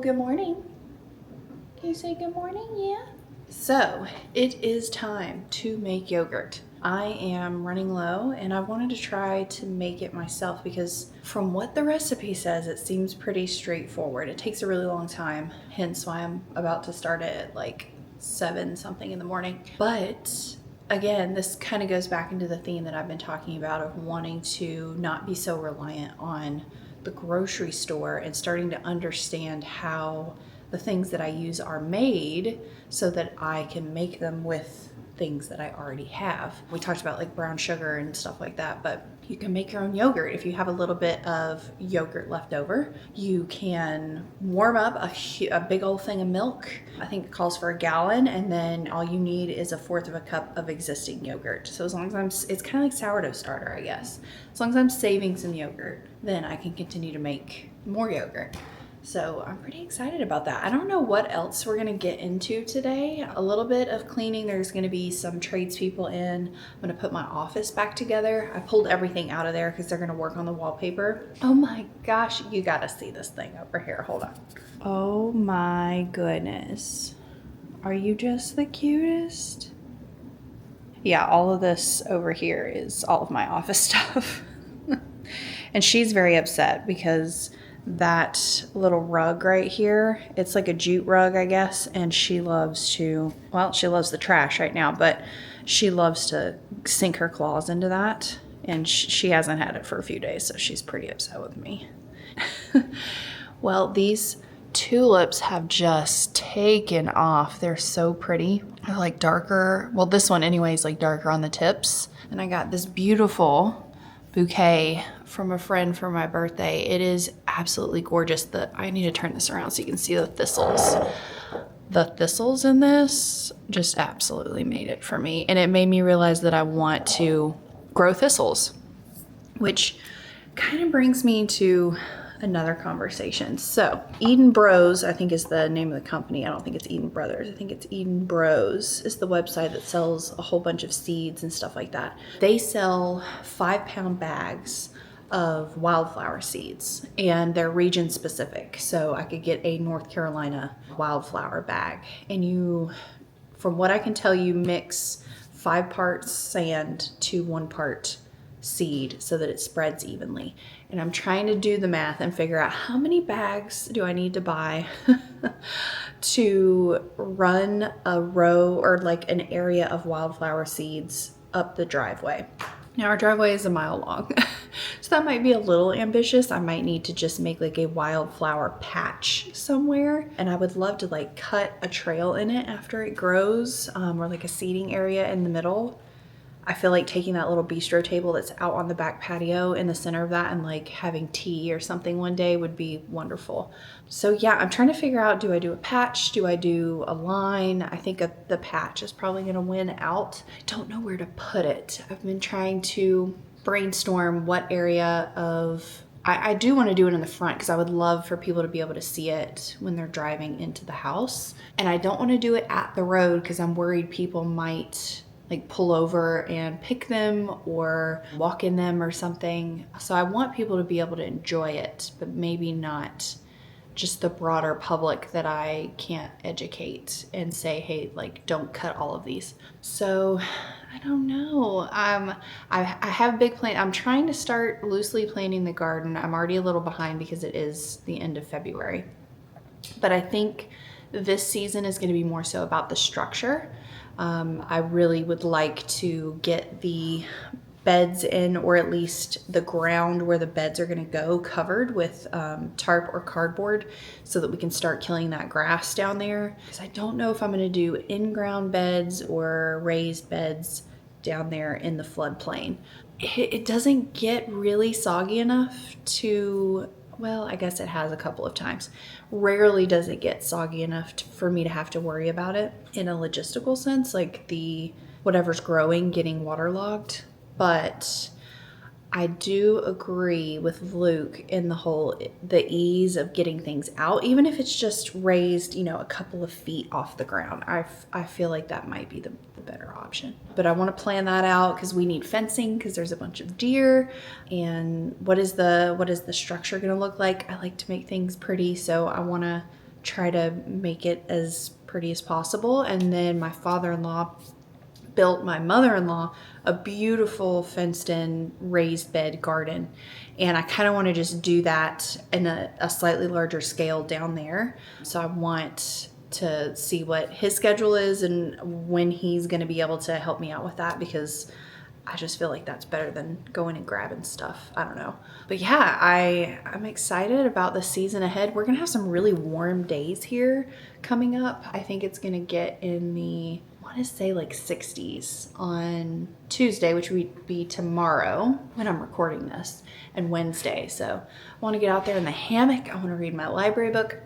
good morning. Can you say good morning? Yeah. So it is time to make yogurt. I am running low and I wanted to try to make it myself because from what the recipe says, it seems pretty straightforward. It takes a really long time, hence why I'm about to start it at like 7 something in the morning. But again, this kind of goes back into the theme that I've been talking about of wanting to not be so reliant on the grocery store and starting to understand how the things that I use are made so that I can make them with things that I already have. We talked about like brown sugar and stuff like that, but you can make your own yogurt. If you have a little bit of yogurt left over, you can warm up a big old thing of milk. I think it calls for a gallon, and then all you need is 1/4 of a cup of existing yogurt. So as long as it's kind of like sourdough starter, I guess. As long as I'm saving some yogurt, then I can continue to make more yogurt. So I'm pretty excited about that. I don't know what else we're gonna get into today. A little bit of cleaning. There's gonna be some tradespeople in. I'm gonna put my office back together. I pulled everything out of there because they're gonna work on the wallpaper. Oh my gosh, you gotta see this thing over here. Hold on. Oh my goodness. Are you just the cutest? Yeah, all of this over here is all of my office stuff. And she's very upset because that little rug right here, it's like a jute rug, I guess, and she loves the trash right now, but she loves to sink her claws into that, and she hasn't had it for a few days, so she's pretty upset with me. Well, these tulips have just taken off. They're so pretty. They're like darker. Well, this one anyway is like darker on the tips. And I got this beautiful bouquet from a friend for my birthday. It is absolutely gorgeous. I need to turn this around so you can see the thistles. The thistles in this just absolutely made it for me. And it made me realize that I want to grow thistles, which kind of brings me to another conversation. So Eden Bros, I think, is the name of the company. I don't think it's Eden Brothers. I think it's Eden Bros is the website that sells a whole bunch of seeds and stuff like that. They sell 5-pound bags of wildflower seeds, and they're region specific. So I could get a North Carolina wildflower bag, and you, from what I can tell, you mix 5 parts sand to 1 part seed so that it spreads evenly. And I'm trying to do the math and figure out how many bags do I need to buy to run a row or like an area of wildflower seeds up the driveway. Now our driveway is a mile long, so that might be a little ambitious. I might need to just make like a wildflower patch somewhere, and I would love to like cut a trail in it after it grows, or like a seating area in the middle. I feel like taking that little bistro table that's out on the back patio in the center of that and like having tea or something one day would be wonderful. So yeah, I'm trying to figure out, do I do a patch? Do I do a line? I think the patch is probably gonna win out. I don't know where to put it. I've been trying to brainstorm what area of, I do want to do it in the front because I would love for people to be able to see it when they're driving into the house. And I don't want to do it at the road because I'm worried people might like pull over and pick them or walk in them or something. So I want people to be able to enjoy it, but maybe not just the broader public that I can't educate and say, hey, like don't cut all of these. So I don't know. I have big plans. I'm trying to start loosely planning the garden. I'm already a little behind because it is the end of February. But I think this season is going to be more so about the structure. I really would like to get the beds in, or at least the ground where the beds are going to go, covered with tarp or cardboard so that we can start killing that grass down there. Because I don't know if I'm going to do in-ground beds or raised beds down there in the floodplain. It doesn't get really soggy enough to, well, I guess it has a couple of times. Rarely does it get soggy enough for me to have to worry about it in a logistical sense, like the whatever's growing getting waterlogged. But I do agree with Luke in the ease of getting things out, even if it's just raised, a couple of feet off the ground. I feel like that might be the better option. But I want to plan that out because we need fencing because there's a bunch of deer. And what is the structure going to look like? I like to make things pretty, so I want to try to make it as pretty as possible. And then my father-in-law built my mother-in-law a beautiful fenced-in raised bed garden, and I kind of want to just do that in a slightly larger scale down there. So I want to see what his schedule is and when he's going to be able to help me out with that, because I just feel like that's better than going and grabbing stuff. I don't know. But yeah, I'm excited about the season ahead. We're gonna have some really warm days here coming up. I think it's gonna get in the, I wanna say like 60s on Tuesday, which would be tomorrow when I'm recording this, and Wednesday. So I wanna get out there in the hammock. I wanna read my library book,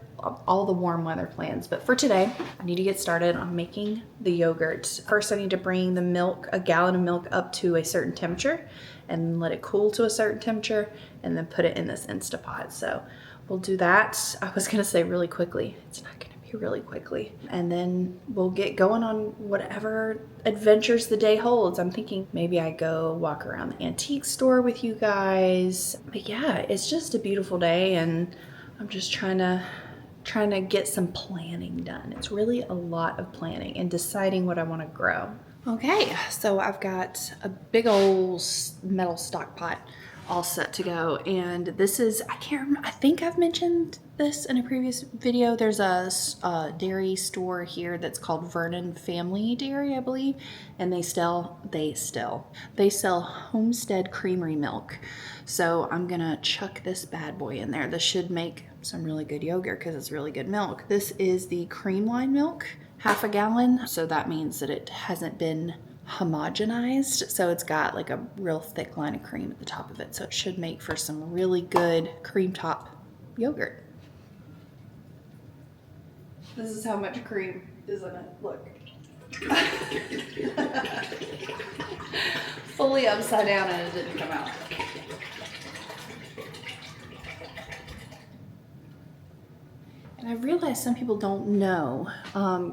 all the warm weather plans. But for today, I need to get started on making the yogurt. First, I need to bring the milk, a gallon of milk, up to a certain temperature and let it cool to a certain temperature, and then put it in this Instapot. So we'll do that. I was gonna say really quickly. It's not gonna be really quickly. And then we'll get going on whatever adventures the day holds. I'm thinking maybe I go walk around the antique store with you guys. But yeah, it's just a beautiful day, and I'm just trying to get some planning done. It's really a lot of planning and deciding what I want to grow. Okay, so I've got a big old metal stock pot all set to go, and this is, I can't remember, I think I've mentioned this in a previous video. There's a dairy store here that's called Vernon Family Dairy, I believe, and they sell homestead creamery milk. So I'm gonna chuck this bad boy in there. This should make some really good yogurt because it's really good milk. This is the cream line milk, half a gallon. So that means that it hasn't been homogenized. So it's got like a real thick line of cream at the top of it. So it should make for some really good cream top yogurt. This is how much cream is in it. Look. Fully upside down and it didn't come out. And I realized some people don't know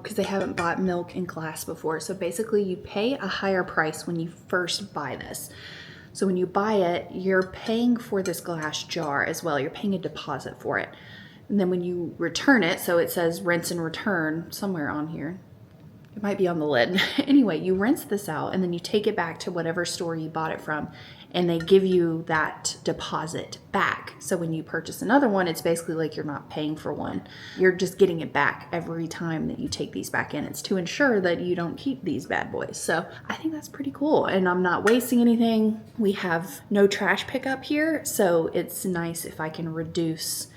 because they haven't bought milk in glass before. So basically you pay a higher price when you first buy this. So when you buy it, you're paying for this glass jar as well. You're paying a deposit for it. And then when you return it, so it says rinse and return somewhere on here. It might be on the lid. Anyway, you rinse this out and then you take it back to whatever store you bought it from, and they give you that deposit back. So when you purchase another one, it's basically like you're not paying for one. You're just getting it back every time that you take these back in. It's to ensure that you don't keep these bad boys. So I think that's pretty cool, and I'm not wasting anything. We have no trash pickup here, so it's nice if I can reduce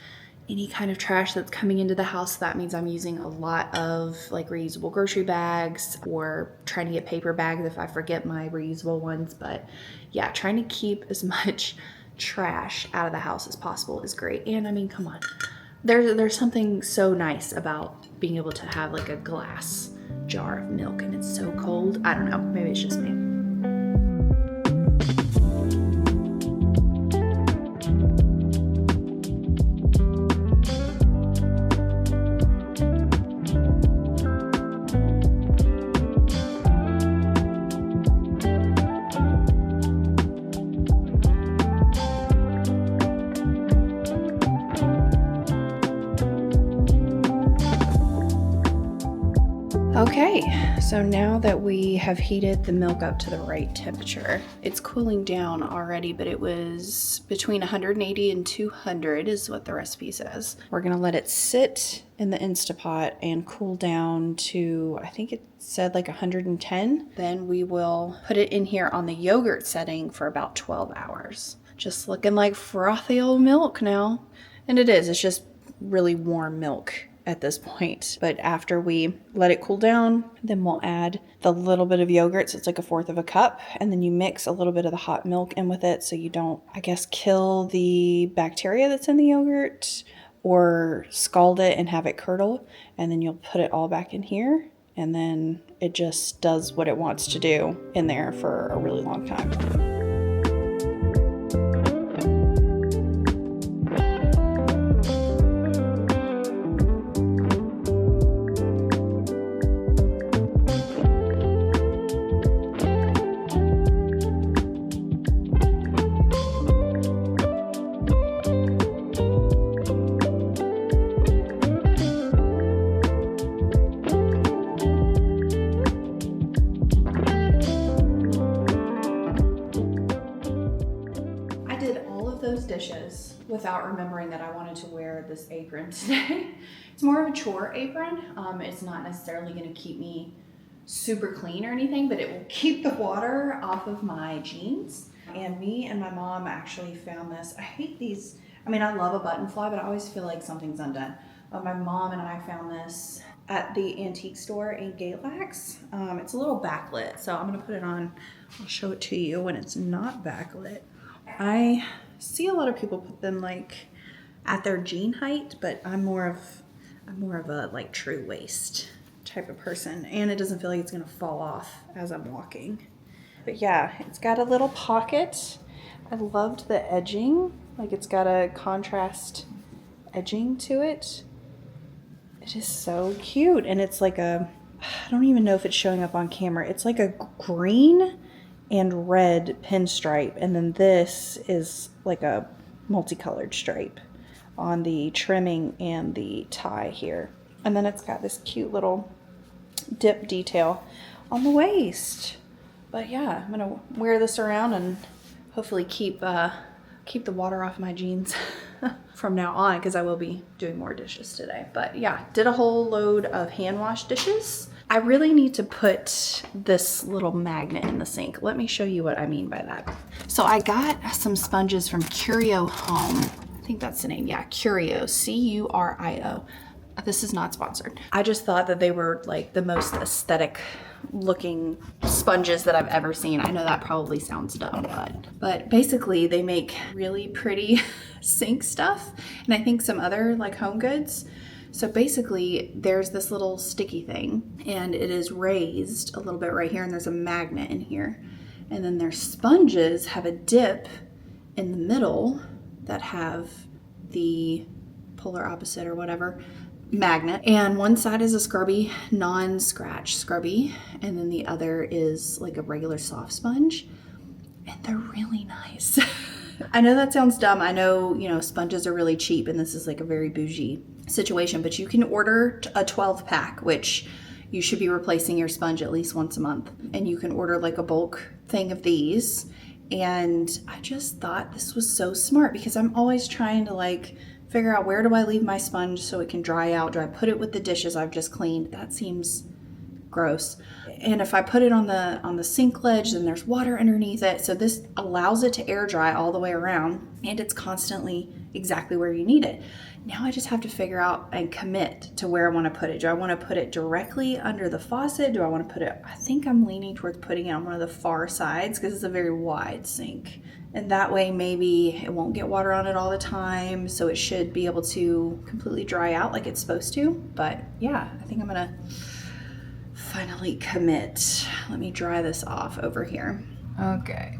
any kind of trash that's coming into the house. That means I'm using a lot of like reusable grocery bags, or trying to get paper bags if I forget my reusable ones. But yeah, trying to keep as much trash out of the house as possible is great. And I mean, come on, there's something so nice about being able to have like a glass jar of milk and it's so cold. I don't know, maybe it's just me. Okay, so now that we have heated the milk up to the right temperature, it's cooling down already, but it was between 180 and 200 is what the recipe says. We're gonna let it sit in the Instapot and cool down to, I think it said like 110. Then we will put it in here on the yogurt setting for about 12 hours. Just looking like frothy old milk now. And it is, it's just really warm milk at this point. But after we let it cool down, then we'll add the little bit of yogurt. So it's like 1/4 of a cup. And then you mix a little bit of the hot milk in with it so you don't, I guess, kill the bacteria that's in the yogurt, or scald it and have it curdle. And then you'll put it all back in here. And then it just does what it wants to do in there for a really long time. dishes without remembering that I wanted to wear this apron today. It's more of a chore apron. It's not necessarily gonna keep me super clean or anything, but it will keep the water off of my jeans. And me and my mom actually found this. I hate these. I mean, I love a button fly, but I always feel like something's undone. My mom and I found this at the antique store in Galax. It's a little backlit, so I'm gonna put it on. I'll show it to you when it's not backlit. I see a lot of people put them like at their jean height, but I'm more of a like true waist type of person, and it doesn't feel like it's gonna fall off as I'm walking. But yeah, it's got a little pocket. I loved the edging, like it's got a contrast edging to it. It is so cute, and it's like I don't even know if it's showing up on camera. It's like a green and red pinstripe, and then this is like a multicolored stripe on the trimming and the tie here. And then it's got this cute little dip detail on the waist. But yeah, I'm gonna wear this around and hopefully keep the water off my jeans from now on, because I will be doing more dishes today. But yeah, did a whole load of hand wash dishes. I really need to put this little magnet in the sink. Let me show you what I mean by that. So I got some sponges from Curio Home. I think that's the name. Yeah, Curio, C-U-R-I-O. This is not sponsored. I just thought that they were like the most aesthetic looking sponges that I've ever seen. I know that probably sounds dumb, but basically they make really pretty sink stuff, and I think some other like home goods. So basically there's this little sticky thing, and it is raised a little bit right here, and there's a magnet in here. And then their sponges have a dip in the middle that have the polar opposite or whatever magnet, and one side is a scrubby non-scratch scrubby, and then the other is like a regular soft sponge, and they're really nice. I know that sounds dumb. I know, you know, sponges are really cheap, and this is like a very bougie situation, but you can order a 12 pack, which you should be replacing your sponge at least once a month, and you can order like a bulk thing of these. And I just thought this was so smart, because I'm always trying to like figure out, where do I leave my sponge so it can dry out? Do I put it with the dishes I've just cleaned? That seems gross. And if I put it on the sink ledge, then there's water underneath it. So this allows it to air dry all the way around, and it's constantly exactly where you need it. Now I just have to figure out and commit to where I want to put it. Do I want to put it directly under the faucet? Do I want to put it, I think I'm leaning towards putting it on one of the far sides, because it's a very wide sink. And that way maybe it won't get water on it all the time, so it should be able to completely dry out like it's supposed to. But yeah, I think I'm gonna finally commit. Let me dry this off over here. Okay,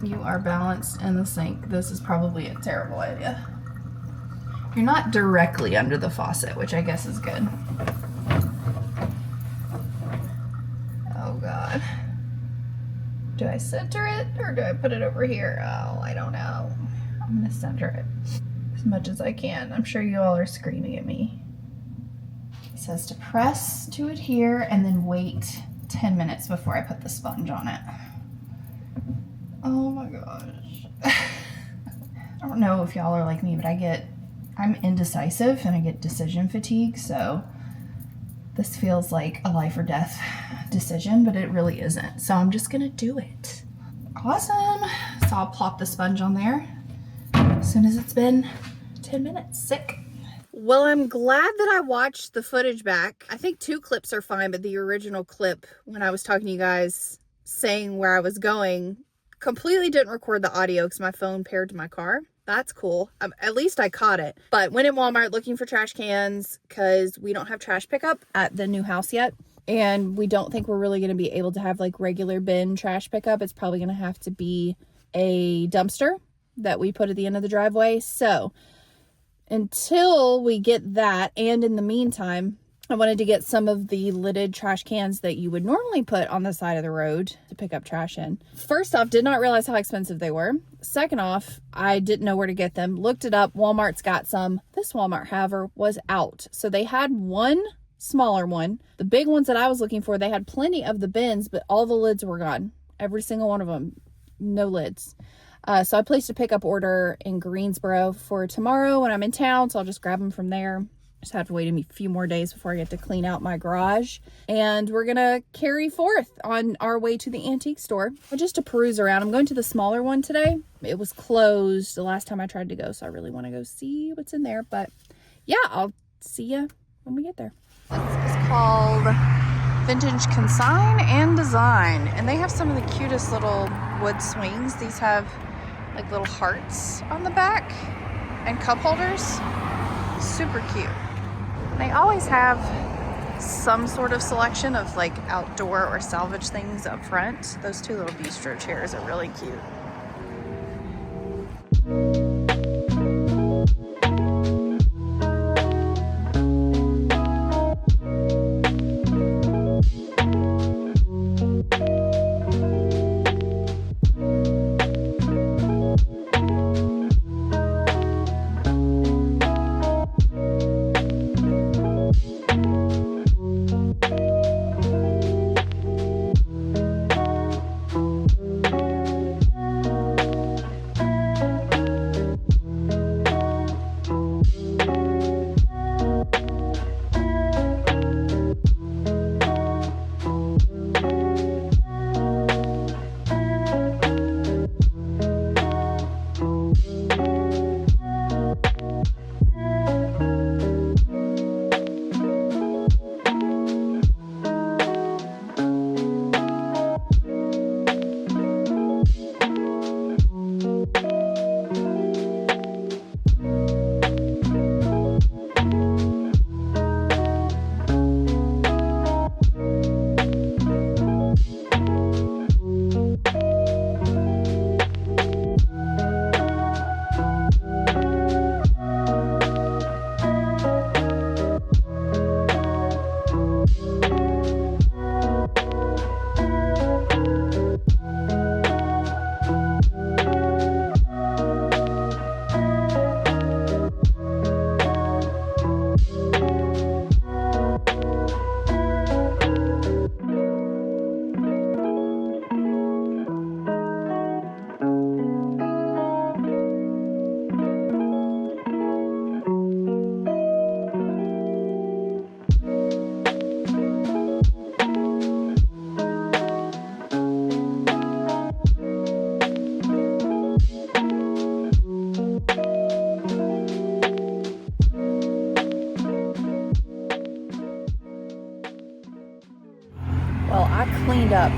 you are balanced in the sink. This is probably a terrible idea. You're not directly under the faucet, which I guess is good. Oh God. Do I center it, or do I put it over here? Oh, I don't know. I'm gonna center it as much as I can. I'm sure you all are screaming at me. It says to press to adhere and then wait 10 minutes before I put the sponge on it. Oh my gosh. I don't know if y'all are like me, but I'm indecisive and I get decision fatigue, so this feels like a life or death decision, but it really isn't. So I'm just gonna do it. Awesome. So I'll plop the sponge on there as soon as it's been 10 minutes. Sick. Well, I'm glad that I watched the footage back. I think 2 clips are fine, but the original clip when I was talking to you guys saying where I was going completely didn't record the audio because my phone paired to my car. That's cool. At least I caught it. But went in Walmart looking for trash cans because we don't have trash pickup at the new house yet. And we don't think we're really going to be able to have like regular bin trash pickup. It's probably going to have to be a dumpster that we put at the end of the driveway. So until we get that, and in the meantime, I wanted to get some of the lidded trash cans that you would normally put on the side of the road to pick up trash in. First off, did not realize how expensive they were. Second off, I didn't know where to get them. Looked it up. Walmart's got some. This Walmart, however, was out. So they had one smaller one. The big ones that I was looking for, they had plenty of the bins, but all the lids were gone. Every single one of them. No lids. So I placed a pickup order in Greensboro for tomorrow when I'm in town, so I'll just grab them from there. Just have to wait a few more days before I get to clean out my garage. And we're gonna carry forth on our way to the antique store just to peruse around. I'm going to the smaller one today. It was closed the last time I tried to go, so I really want to go see what's in there. But yeah, I'll see you when we get there. This is called Vintage Consign and Design, and they have some of the cutest little wood swings. These have like little hearts on the back and cup holders. Super cute. They always have some sort of selection of like outdoor or salvage things up front. Those two little bistro chairs are really cute. Well, I cleaned up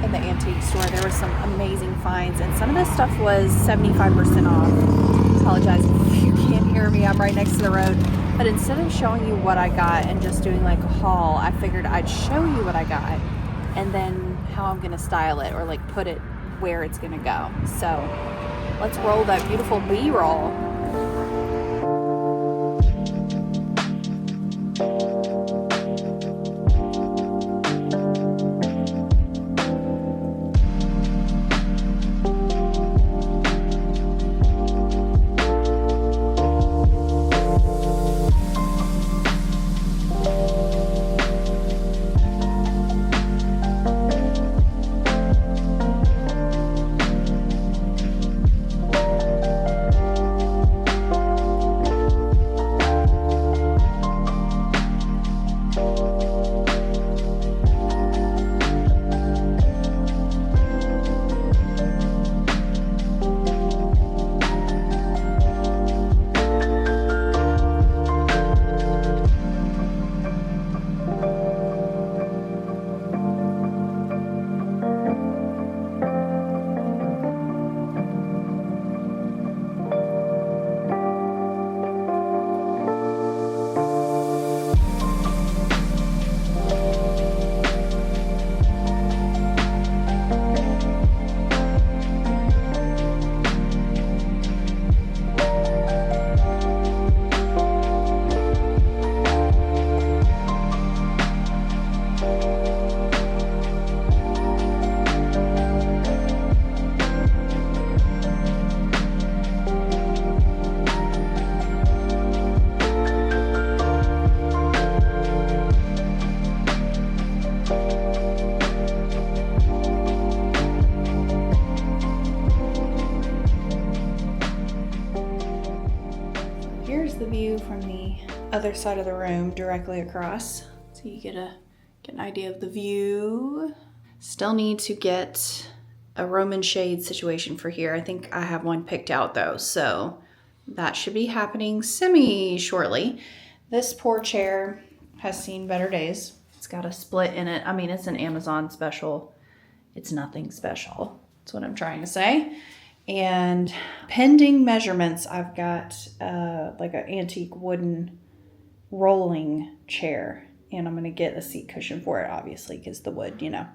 in the antique store. There were some amazing finds, and some of this stuff was 75% off. Apologize if you can't hear me. I'm right next to the road. But instead of showing you what I got and just doing like a haul, I figured I'd show you what I got and then how I'm gonna style it or like put it where it's gonna go. So let's roll that beautiful B-roll. other side of the room directly across, so you get an idea of the view. Still need to get a Roman shade situation for here. I think I have one picked out though, so that should be happening semi-shortly. This poor chair has seen better days. It's got a split in it. I mean, it's an Amazon special. It's nothing special. That's what I'm trying to say. And pending measurements, I've got like an antique wooden rolling chair, and I'm going to get a seat cushion for it, obviously, because the wood, you know.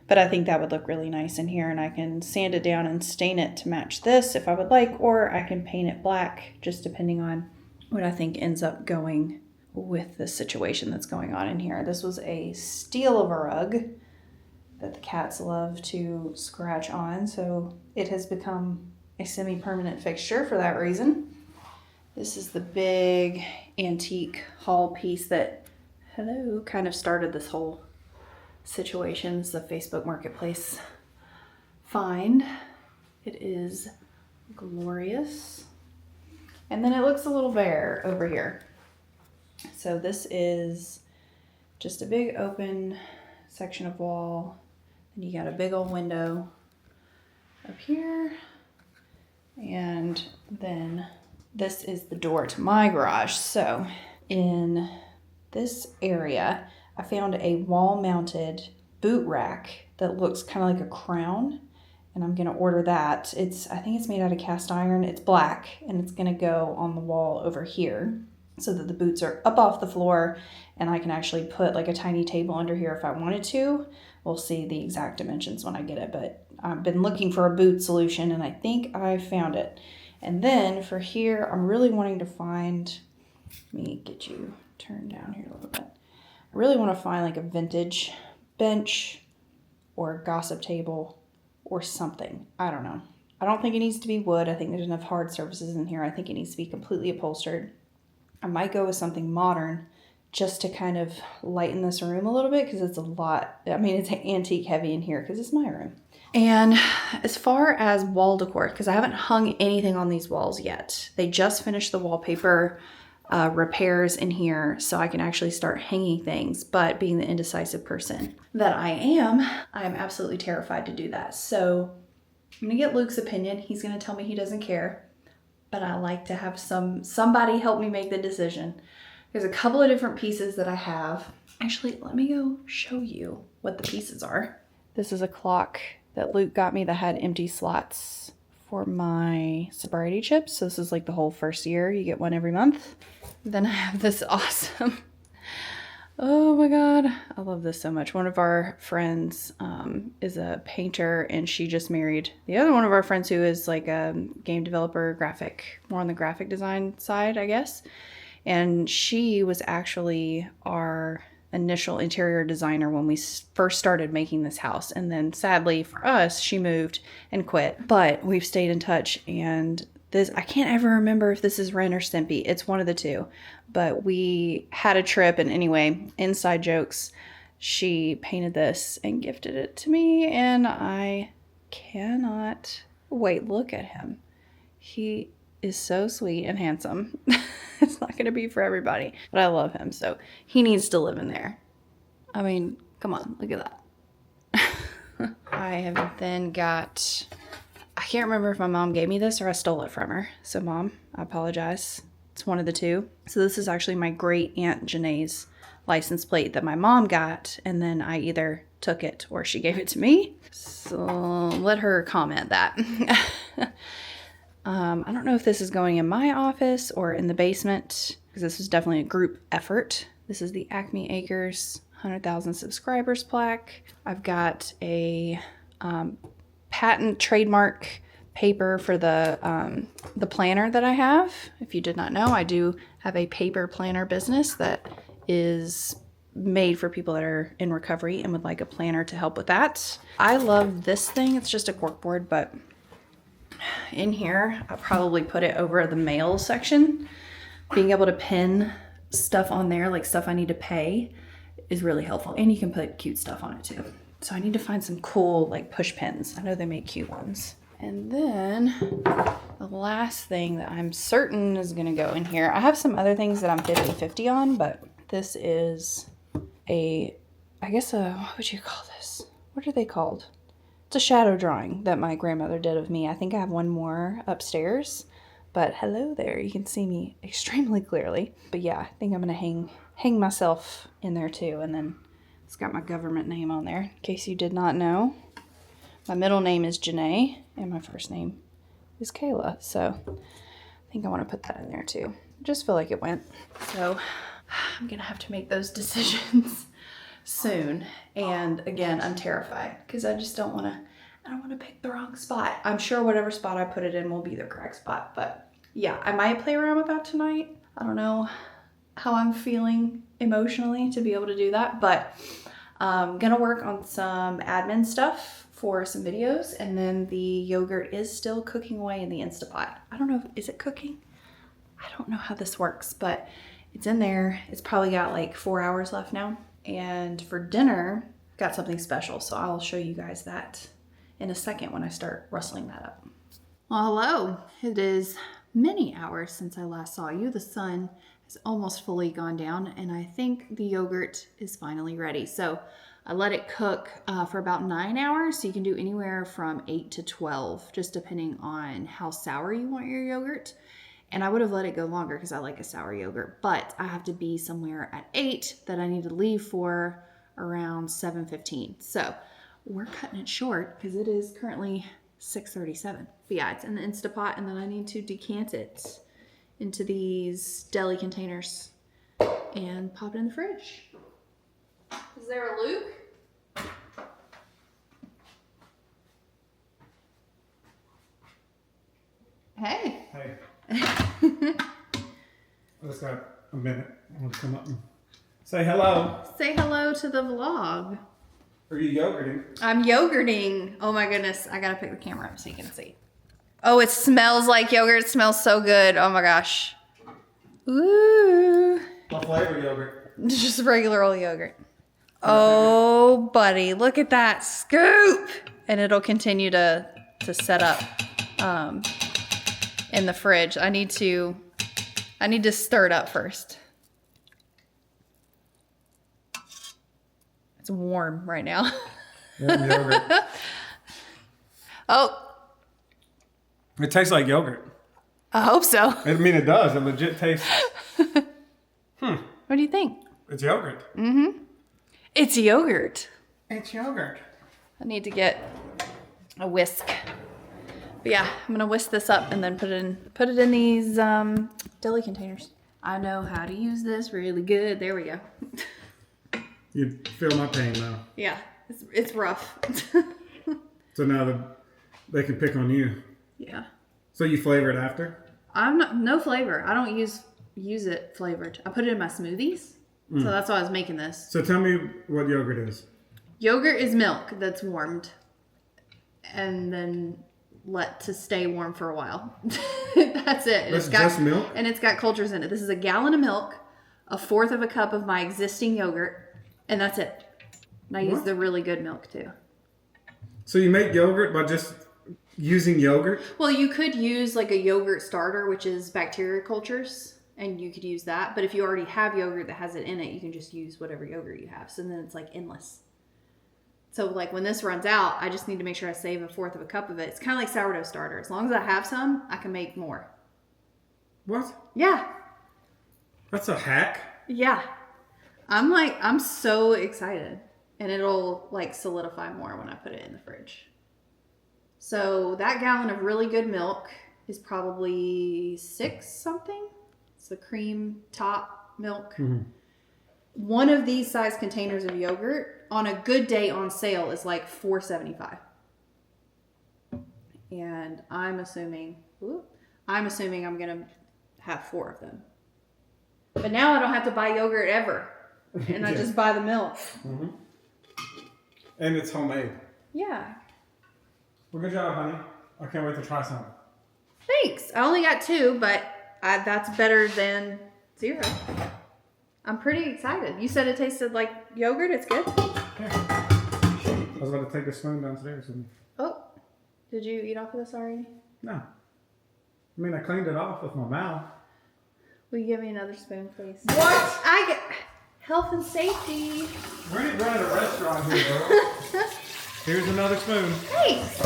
But I think that would look really nice in here, and I can sand it down and stain it to match this if I would like, or I can paint it black, just depending on what I think ends up going with the situation that's going on in here. This was a steal of a rug that the cats love to scratch on, so it has become a semi-permanent fixture for that reason. This is the big antique hall piece that, hello, kind of started this whole situation. It's the Facebook Marketplace find. It is glorious. And then it looks a little bare over here. So this is just a big open section of wall. And you got a big old window up here. And then this is the door to my garage. So in this area, I found a wall-mounted boot rack that looks kind of like a crown, and I'm gonna order that. I think it's made out of cast iron. It's black, and it's gonna go on the wall over here so that the boots are up off the floor, and I can actually put like a tiny table under here if I wanted to. We'll see the exact dimensions when I get it, but I've been looking for a boot solution, and I think I found it. And then for here, I'm really wanting to find, let me get you turned down here a little bit. I really want to find like a vintage bench or a gossip table or something. I don't know. I don't think it needs to be wood. I think there's enough hard surfaces in here. I think it needs to be completely upholstered. I might go with something modern just to kind of lighten this room a little bit, because it's a lot. I mean, it's antique heavy in here because it's my room. And as far as wall decor, because I haven't hung anything on these walls yet. They just finished the wallpaper repairs in here, so I can actually start hanging things. But being the indecisive person that I am absolutely terrified to do that. So I'm gonna get Luke's opinion. He's gonna tell me he doesn't care, but I like to have somebody help me make the decision. There's a couple of different pieces that I have. Actually, let me go show you what the pieces are. This is a clock that Luke got me that had empty slots for my sobriety chips. So this is like the whole first year. You get one every month. Then I have this awesome, oh my God, I love this so much. One of our friends is a painter, and she just married the other one of our friends who is like a game developer, more on the graphic design side, I guess. And she was actually our initial interior designer when we first started making this house. And then sadly for us, she moved and quit, but we've stayed in touch. And this, I can't ever remember if this is Ren or Stimpy. It's one of the two, but we had a trip, and anyway, inside jokes, she painted this and gifted it to me, and I cannot wait. Look at him. He is so sweet and handsome. It's not going to be for everybody, but I love him, so he needs to live in there. I mean, come on, look at that. I have then got, I can't remember if my mom gave me this or I stole it from her. So Mom, I apologize. It's one of the two. So this is actually my great aunt Genay's license plate that my mom got, and then I either took it or she gave it to me. So let her comment that. I don't know if this is going in my office or in the basement, because this was definitely a group effort. This is the Acme Acres 100,000 subscribers plaque. I've got a patent trademark paper for the planner that I have. If you did not know, I do have a paper planner business that is made for people that are in recovery and would like a planner to help with that. I love this thing. It's just a corkboard, but in here, I'll probably put it over the mail section. Being able to pin stuff on there, like stuff I need to pay, is really helpful. And you can put cute stuff on it too. So I need to find some cool like push pins. I know they make cute ones. And then the last thing that I'm certain is going to go in here. I have some other things that I'm 50-50 on, but this is I guess what would you call this? What are they called? It's a shadow drawing that my grandmother did of me. I think I have one more upstairs, but hello there. You can see me extremely clearly. But yeah, I think I'm going to hang myself in there too. And then it's got my government name on there, in case you did not know. My middle name is Genay, and my first name is Kayla. So I think I want to put that in there too. I just feel like it went. So I'm going to have to make those decisions soon. And again, I'm terrified because I just don't want to pick the wrong spot. I'm sure whatever spot I put it in will be the correct spot. But yeah, I might play around with that tonight. I don't know how I'm feeling emotionally to be able to do that, but I'm going to work on some admin stuff for some videos, and then the yogurt is still cooking away in the Instapot. I don't know, is it cooking? I don't know how this works, but it's in there. It's probably got like 4 hours left now. And for dinner, got something special, so I'll show you guys that in a second when I start rustling that up. Well, hello. It is many hours since I last saw you. The sun has almost fully gone down, and I think the yogurt is finally ready. So I let it cook for about 9 hours, so you can do anywhere from 8 to 12, just depending on how sour you want your yogurt. And I would have let it go longer because I like a sour yogurt, but I have to be somewhere at 8 that I need to leave for around 7:15. So we're cutting it short because it is currently 6:37. But yeah, it's in the Instapot, and then I need to decant it into these deli containers and pop it in the fridge. Is there a Luke? Hey. Hey. I just got a minute. I want to come up and say hello. Say hello to the vlog. Are you yogurting? I'm yogurting. Oh my goodness. I gotta pick the camera up so you can see. Oh, it smells like yogurt. It smells so good. Oh my gosh. Ooh. What flavor yogurt? Just regular old yogurt. Oh, buddy. Look at that scoop. And it'll continue to set up in the fridge. I need to stir it up first. It's warm right now. Warm yogurt. Oh. It tastes like yogurt. I hope so. I mean, it does. It legit tastes. What do you think? It's yogurt. Mm-hmm. It's yogurt. It's yogurt. I need to get a whisk. But yeah, I'm gonna whisk this up and then put it in these deli containers. I know how to use this really good. There we go. You feel my pain now. Yeah, it's rough. So now they can pick on you. Yeah. So you flavor it after? No flavor. I don't use it flavored. I put it in my smoothies. So that's why I was making this. So tell me what yogurt is. Yogurt is milk that's warmed and then let to stay warm for a while. That's it. That's just milk? And it's got cultures in it. This is a gallon of milk, 1/4 of a cup of my existing yogurt, and that's it. And I use the really good milk too. So you make yogurt by just using yogurt? Well, you could use like a yogurt starter, which is bacteria cultures, and you could use that. But if you already have yogurt that has it in it, you can just use whatever yogurt you have. So then it's like endless. So like when this runs out, I just need to make sure I save 1/4 of a cup of it. It's kind of like sourdough starter. As long as I have some, I can make more. What? Yeah. That's a hack? Yeah. I'm so excited. And it'll like solidify more when I put it in the fridge. So that gallon of really good milk is probably 6 something. It's the cream top milk. Mm-hmm. One of these size containers of yogurt on a good day on sale is like $4.75. And I'm assuming I'm going to have 4 of them. But now I don't have to buy yogurt ever. And I just buy the milk. Mm-hmm. And it's homemade. Yeah. Well, good job, honey. I can't wait to try some. Thanks. I only got 2, but that's better than 0. I'm pretty excited. You said it tasted like yogurt. It's good. Yeah. I was about to take a spoon downstairs with me. Oh. Did you eat off of this already? No. I mean, I cleaned it off with my mouth. Will you give me another spoon, please? What? I get health and safety. We're running a restaurant here, girl. Here's another spoon. Thanks.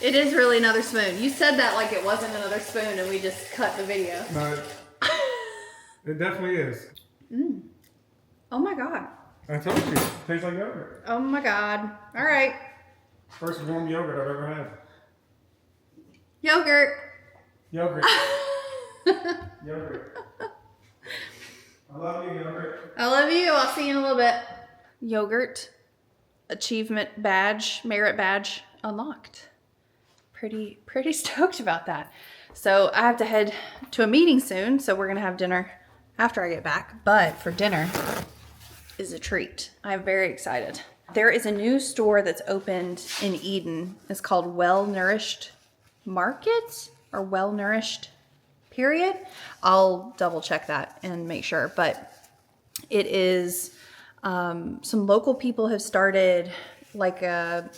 It is really another spoon. You said that like it wasn't another spoon and we just cut the video. No, it definitely is. Oh my God. I told you. It tastes like yogurt. Oh my God. All right. First warm yogurt I've ever had. Yogurt. Yogurt. Yogurt. I love you, yogurt. I love you. I'll see you in a little bit. Yogurt. Achievement badge. Merit badge unlocked. Pretty stoked about that. So I have to head to a meeting soon. So we're going to have dinner after I get back. But for dinner is a treat. I'm very excited. There is a new store that's opened in Eden. It's called Well Nourished Market or Well Nourished period. I'll double check that and make sure. But it is some local people have started like a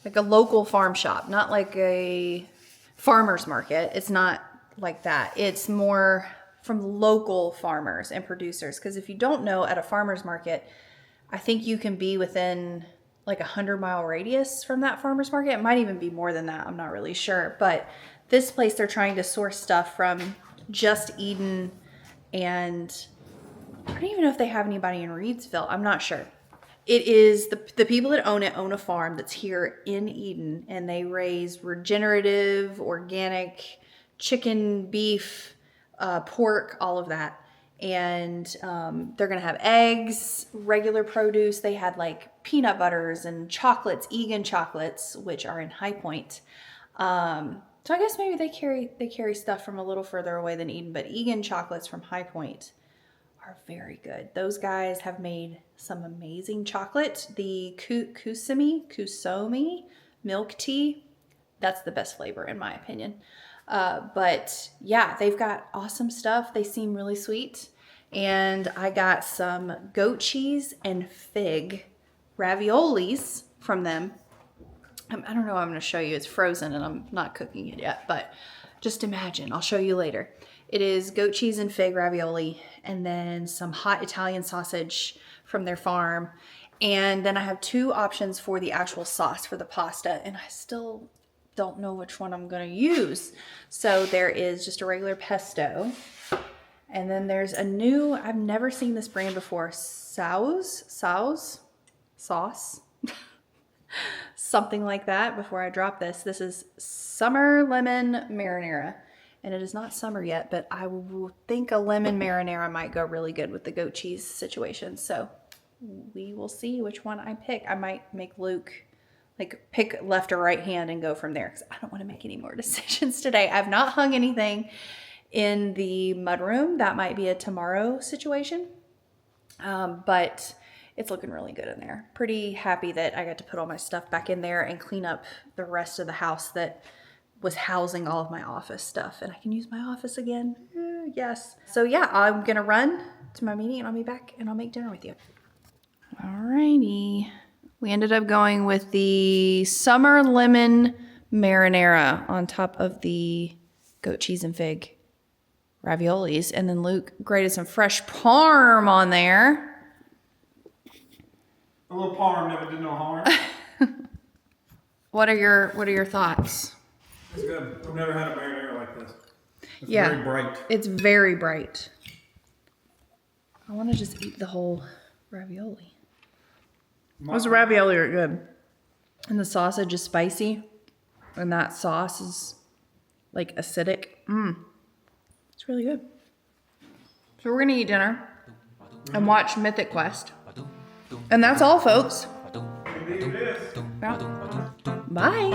local farm shop, not like a farmer's market. It's not like that. It's more from local farmers and producers. Because if you don't know, at a farmer's market, I think you can be within like 100-mile radius from that farmer's market. It might even be more than that. I'm not really sure. But this place, they're trying to source stuff from just Eden, and I don't even know if they have anybody in Reedsville. I'm not sure. It is the people that own it own a farm that's here in Eden, and they raise regenerative, organic chicken, beef, pork, all of that. And they're going to have eggs, regular produce. They had like peanut butters and chocolates, Egan chocolates, which are in High Point. So I guess maybe they carry stuff from a little further away than Eden, but Egan chocolates from High Point are very good. Those guys have made some amazing chocolate. The Kusomi milk tea, that's the best flavor in my opinion. But yeah, they've got awesome stuff. They seem really sweet. And I got some goat cheese and fig raviolis from them. I don't know what I'm going to show you. It's frozen and I'm not cooking it yet, but just imagine. I'll show you later. It is goat cheese and fig ravioli, and then some hot Italian sausage from their farm. And then I have two options for the actual sauce for the pasta, and I still don't know which one I'm going to use. So there is just a regular pesto. And then there's a new, I've never seen this brand before, sauce, something like that before I drop this. This is summer lemon marinara. And it is not summer yet, but I will think a lemon marinara might go really good with the goat cheese situation. So we will see which one I pick. I might make Luke like pick left or right hand and go from there, because I don't want to make any more decisions today. I've not hung anything in the mudroom. That might be a tomorrow situation. But it's looking really good in there. Pretty happy that I got to put all my stuff back in there and clean up the rest of the house that was housing all of my office stuff. And I can use my office again. Yes. So yeah, I'm going to run to my meeting and I'll be back and I'll make dinner with you. Alrighty. We ended up going with the summer lemon marinara on top of the goat cheese and fig raviolis. And then Luke grated some fresh parm on there. A little parm never did no harm. What are your thoughts? It's good. I've never had a marinara like this. It's Yeah, very bright. It's very bright. I want to just eat the whole ravioli. Those ravioli are good. And the sausage is spicy. And that sauce is like acidic. It's really good. So we're going to eat dinner and watch Mythic Quest. And that's all, folks. Indeed it is. Yeah. Bye.